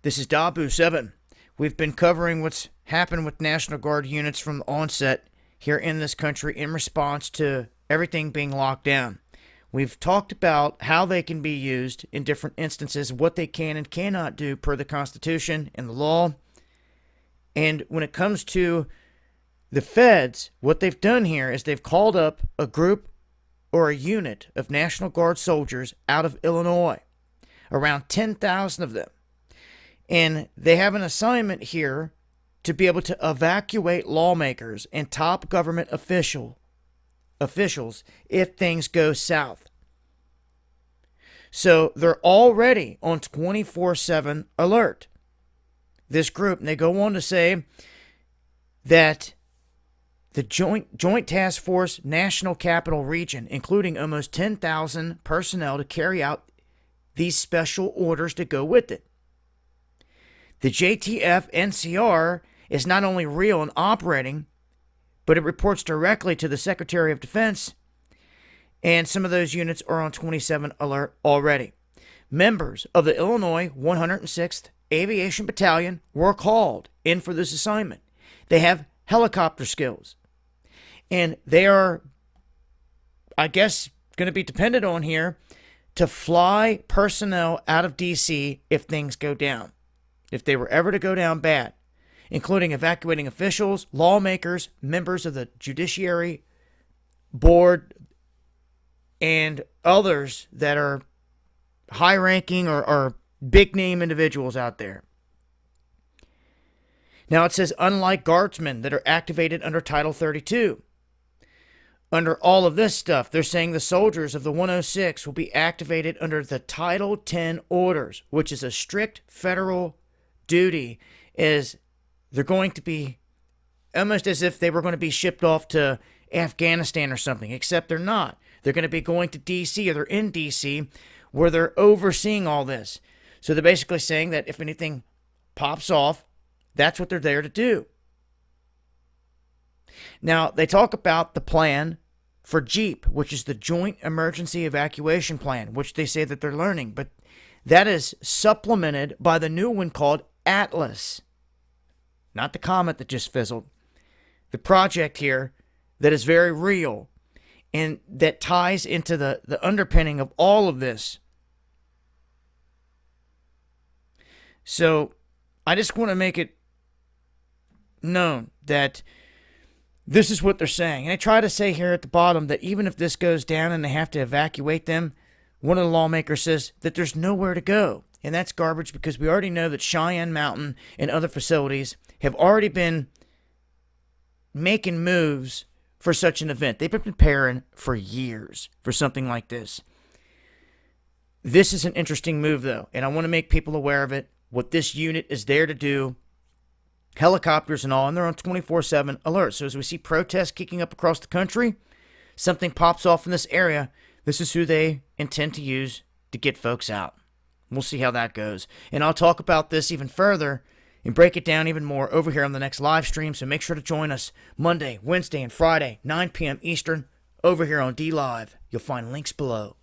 This is Dabu 7. We've been covering what's happened with National Guard units from the onset here in this country in response to everything being locked down. We've talked about how they can be used in different instances, what they can and cannot do per the Constitution and the law. And when it comes to the feds, what they've done here is they've called up a group or a unit of National Guard soldiers out of Illinois, around 10,000 of them. And they have an assignment here to be able to evacuate lawmakers and top government officials if things go south. So they're already on 24/7 alert. This group, and they go on to say that the Joint Task Force National Capital Region, including almost 10,000 personnel to carry out these special orders to go with it. The JTF NCR is not only real and operating, but it reports directly to the Secretary of Defense, and some of those units are on 27 alert already. Members of the Illinois 106th Aviation Battalion were called in for this assignment. They have helicopter skills, and they are, I guess, going to be depended on here to fly personnel out of D.C. if things go down. If they were ever to go down bad, including evacuating officials, lawmakers, members of the Judiciary Board, and others that are high-ranking or big-name individuals out there. Now it says, unlike guardsmen that are activated under Title 32, under all of this stuff, they're saying the soldiers of the 106 will be activated under the Title 10 orders, which is a strict federal duty. Is they're going to be almost as if they were going to be shipped off to Afghanistan or something, except they're not. They're going to be going to D.C. or they're in D.C. where they're overseeing all this. So they're basically saying that if anything pops off, that's what they're there to do. Now, they talk about the plan for JEEP, which is the Joint Emergency Evacuation Plan, which they say that they're learning, but that is supplemented by the new one called Atlas. Not the comet that just fizzled. The project here that is very real and that ties into the underpinning of all of this. So I just want to make it known that this is what they're saying. And I try to say here at the bottom that even if this goes down and they have to evacuate them, one of the lawmakers says that there's nowhere to go. And that's garbage, because we already know that Cheyenne Mountain and other facilities have already been making moves for such an event. They've been preparing for years for something like this. This is an interesting move, though, and I want to make people aware of it, what this unit is there to do. Helicopters and all, and they're on 24/7 alert. So as we see protests kicking up across the country, something pops off in this area, this is who they intend to use to get folks out. We'll see how that goes. And I'll talk about this even further and break it down even more over here on the next live stream. So make sure to join us Monday, Wednesday, and Friday, 9 p.m. Eastern, over here on DLive. You'll find links below.